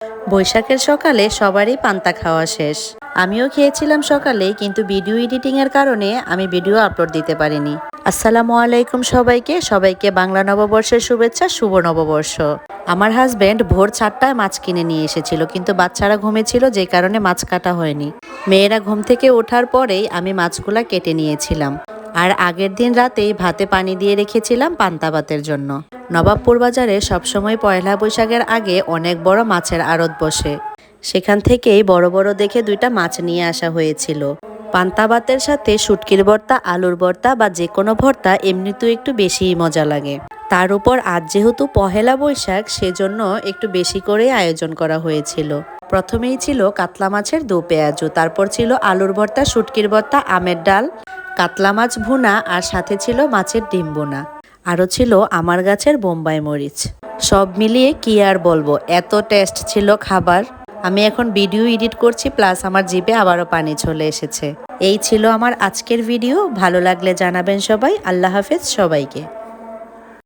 বৈশাখের সকালে সবারই পান্তা খাওয়া শেষ। আমিও খেয়েছিলাম সকালে, কিন্তু ভিডিও এডিটিং এর কারণে আমি ভিডিও আপলোড দিতে পারিনি। আসসালামু আলাইকুম সবাইকে বাংলা নববর্ষের শুভেচ্ছা, শুভ নববর্ষ। আমার হাজবেন্ড ভোর 4টায় মাছ কিনে নিয়ে এসেছিল, কিন্তু বাচ্চারা ঘুমেছিল, যে কারণে মাছ কাটা হয়নি। মেয়েরা ঘুম থেকে ওঠার পরেই আমি মাছগুলা কেটে নিয়েছিলাম। আর আগের দিন রাতেই ভাতে পানি দিয়ে রেখেছিলাম পান্তা ভাতের জন্য। নবাবপুর বাজারে সবসময় পয়লা বৈশাখের আগে অনেক বড় মাছের আড়ত বসে। সেখান থেকেই বড় বড় দেখে 2টা মাছ নিয়ে আসা হয়েছিল। পান্তা ভাতের সাথে শুটকির ভর্তা, আলুর ভর্তা বা যে কোনো ভর্তা এমনিতেও একটু বেশিই মজা লাগে। তার উপর আজ যেহেতু পহেলা বৈশাখ, সেজন্য একটু বেশি করে আয়োজন করা হয়েছিল। প্রথমেই ছিল কাতলা মাছের দো পেঁয়াজু, তারপর ছিল আলুর ভর্তা, শুটকির ভর্তা, আমের ডাল, কাতলা মাছ ভুনা, আর সাথে ছিল মাছের ডিম ভুনা। আরও ছিল আমার গাছের বোম্বাই মরিচ। সব মিলিয়ে কি আর বলবো, এত টেস্ট ছিল খাবার। আমি এখন ভিডিও এডিট করছি, প্লাস আমার জিভে আবারও পানি চলে এসেছে। এই ছিল আমার আজকের ভিডিও। ভালো লাগলে জানাবেন সবাই। আল্লাহ হাফেজ সবাইকে।